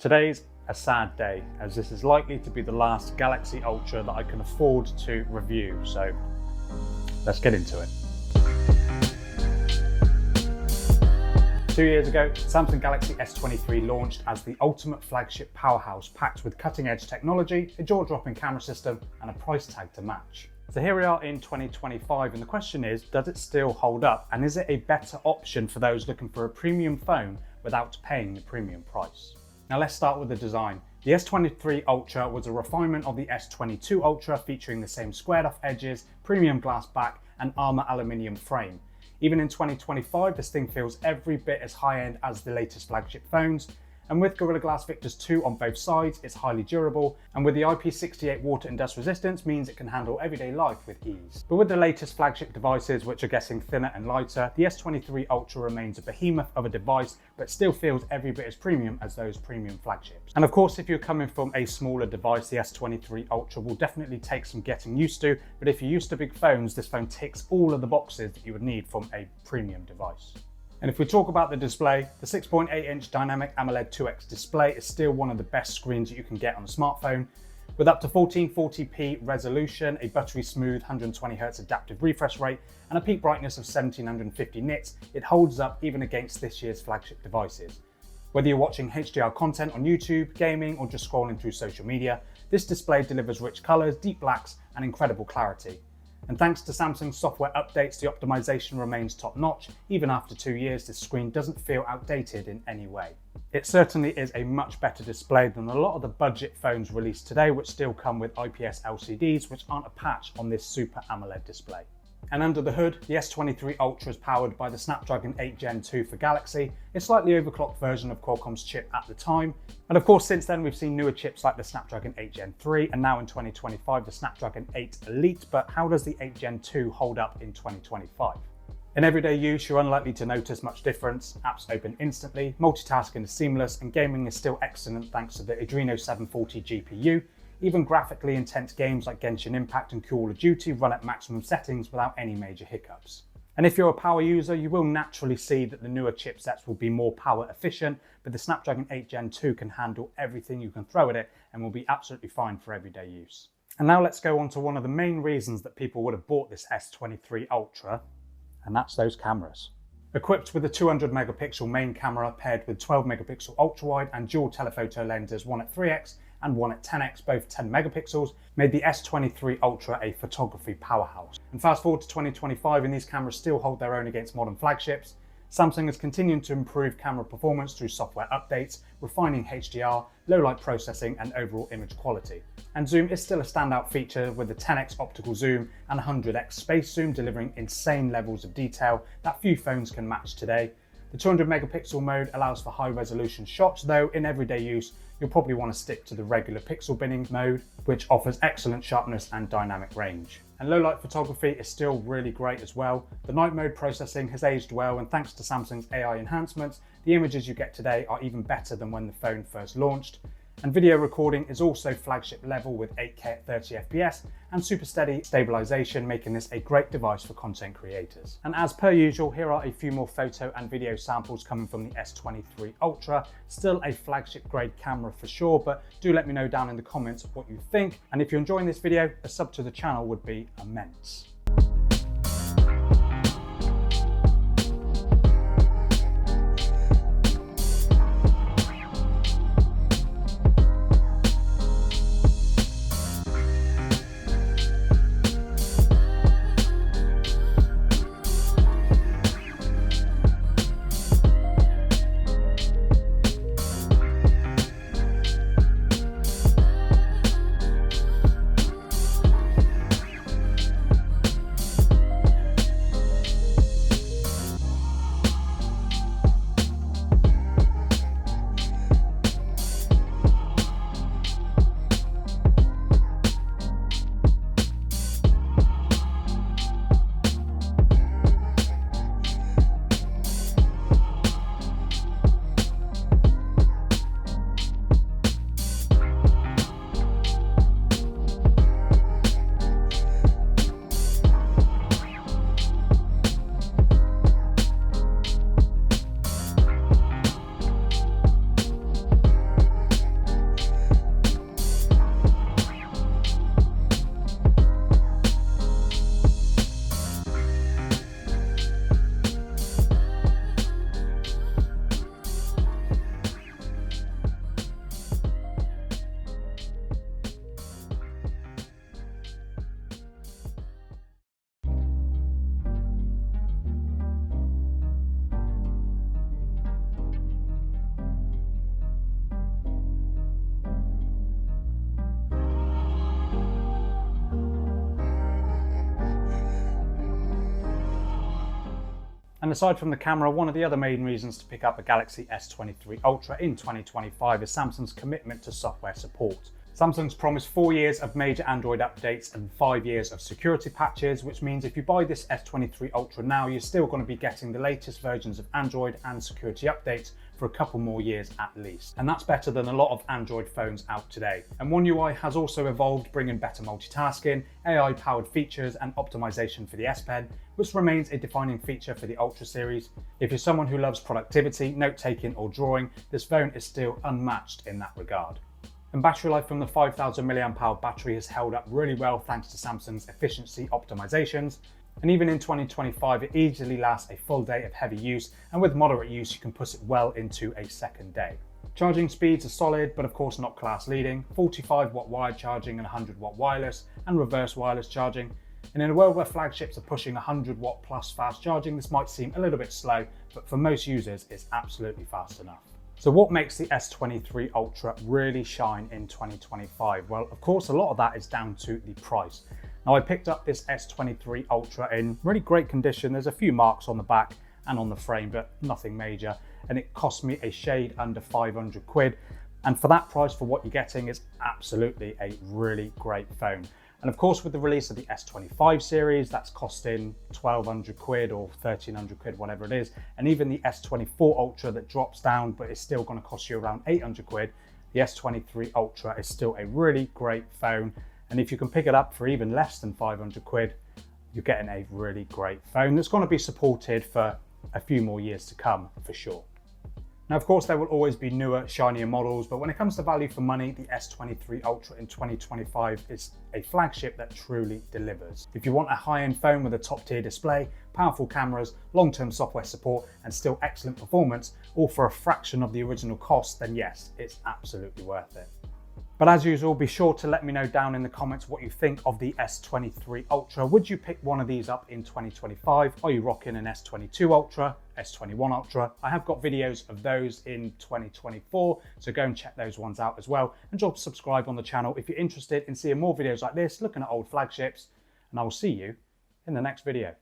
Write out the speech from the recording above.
Today's a sad day, as this is likely to be the last Galaxy Ultra that I can afford to review, so let's get into it. 2 years ago, Samsung Galaxy S23 launched as the ultimate flagship powerhouse packed with cutting-edge technology, a jaw-dropping camera system and a price tag to match. So here we are in 2025 and the question is, does it still hold up, and is it a better option for those looking for a premium phone without paying the premium price? Now let's start with the design. The S23 Ultra was a refinement of the S22 Ultra, featuring the same squared off edges, premium glass back and armor aluminium frame. Even in 2025, this thing feels every bit as high-end as the latest flagship phones. And with Gorilla Glass Victus 2 on both sides, it's highly durable, and with the IP68 water and dust resistance means it can handle everyday life with ease. But with the latest flagship devices, which are getting thinner and lighter, the S23 Ultra remains a behemoth of a device, but still feels every bit as premium as those premium flagships. And of course, if you're coming from a smaller device, the S23 Ultra will definitely take some getting used to, but if you're used to big phones, this phone ticks all of the boxes that you would need from a premium device. And if we talk about the display, the 6.8-inch dynamic AMOLED 2X display is still one of the best screens that you can get on a smartphone. With up to 1440p resolution, a buttery smooth 120Hz adaptive refresh rate, and a peak brightness of 1750 nits, it holds up even against this year's flagship devices. Whether you're watching HDR content on YouTube, gaming, or just scrolling through social media, this display delivers rich colors, deep blacks, and incredible clarity. And thanks to Samsung's software updates, the optimization remains top-notch. Even after 2 years, this screen doesn't feel outdated in any way. It certainly is a much better display than a lot of the budget phones released today, which still come with IPS LCDs, which aren't a patch on this Super AMOLED display. And under the hood, the S23 Ultra is powered by the Snapdragon 8 Gen 2 for Galaxy, a slightly overclocked version of Qualcomm's chip at the time. And of course, since then we've seen newer chips like the Snapdragon 8 Gen 3 and now in 2025 the Snapdragon 8 Elite, but how does the 8 Gen 2 hold up in 2025? In everyday use, you're unlikely to notice much difference. Apps open instantly, multitasking is seamless, and gaming is still excellent thanks to the Adreno 740 GPU. Even graphically intense games like Genshin Impact and Call of Duty run at maximum settings without any major hiccups. And if you're a power user, you will naturally see that the newer chipsets will be more power efficient, but the Snapdragon 8 Gen 2 can handle everything you can throw at it and will be absolutely fine for everyday use. And now let's go on to one of the main reasons that people would have bought this S23 Ultra, and that's those cameras. Equipped with a 200 megapixel main camera paired with 12 megapixel ultra wide and dual telephoto lenses, one at 3x and one at 10x, both 10 megapixels, made the S23 Ultra a photography powerhouse. And fast forward to 2025 and these cameras still hold their own against modern flagships. Samsung is continuing to improve camera performance through software updates, refining HDR, low light processing and overall image quality. And zoom is still a standout feature with the 10x optical zoom and 100x space zoom, delivering insane levels of detail that few phones can match today. The 200 megapixel mode allows for high resolution shots, though in everyday use you'll probably want to stick to the regular pixel binning mode, which offers excellent sharpness and dynamic range. And low light photography is still really great as well. The night mode processing has aged well, and thanks to Samsung's AI enhancements, the images you get today are even better than when the phone first launched. And video recording is also flagship level with 8K at 30 FPS and super steady stabilization, making this a great device for content creators. And as per usual, here are a few more photo and video samples coming from the S23 Ultra. Still a flagship grade camera for sure, but do let me know down in the comments what you think. And if you're enjoying this video, a sub to the channel would be immense. And aside from the camera, one of the other main reasons to pick up a Galaxy S23 Ultra in 2025 is Samsung's commitment to software support. Samsung's promised 4 years of major Android updates and 5 years of security patches, which means if you buy this S23 Ultra now, you're still going to be getting the latest versions of Android and security updates for a couple more years at least. And that's better than a lot of Android phones out today. And One UI has also evolved, bringing better multitasking, AI-powered features and optimization for the S Pen, which remains a defining feature for the Ultra series. If you're someone who loves productivity, note-taking or drawing, this phone is still unmatched in that regard. And battery life from the 5000 mAh battery has held up really well thanks to Samsung's efficiency optimizations. And even in 2025, it easily lasts a full day of heavy use, and with moderate use, you can push it well into a second day. Charging speeds are solid, but of course not class leading. 45-watt wired charging and 100-watt wireless and reverse wireless charging. And in a world where flagships are pushing 100-watt plus fast charging, this might seem a little bit slow, but for most users, it's absolutely fast enough. So what makes the S23 Ultra really shine in 2025? Well, of course, a lot of that is down to the price. Now, I picked up this S23 Ultra in really great condition. There's a few marks on the back and on the frame, but nothing major. And it cost me a shade under 500 quid. And for that price, for what you're getting, is absolutely a really great phone. And of course, with the release of the S25 series, that's costing 1200 quid or 1300 quid, whatever it is. And even the S24 Ultra that drops down, but it's still going to cost you around 800 quid. The S23 Ultra is still a really great phone. And if you can pick it up for even less than 500 quid, you're getting a really great phone that's going to be supported for a few more years to come for sure. Now, of course, there will always be newer, shinier models, but when it comes to value for money, the S23 Ultra in 2025 is a flagship that truly delivers. If you want a high-end phone with a top-tier display, powerful cameras, long-term software support, and still excellent performance, all for a fraction of the original cost, then yes, it's absolutely worth it. But as usual, be sure to let me know down in the comments what you think of the S23 Ultra. Would you pick one of these up in 2025? Are you rocking an S22 Ultra, S21 Ultra? I have got videos of those in 2024, so go and check those ones out as well. And drop a subscribe on the channel if you're interested in seeing more videos like this, looking at old flagships, and I will see you in the next video.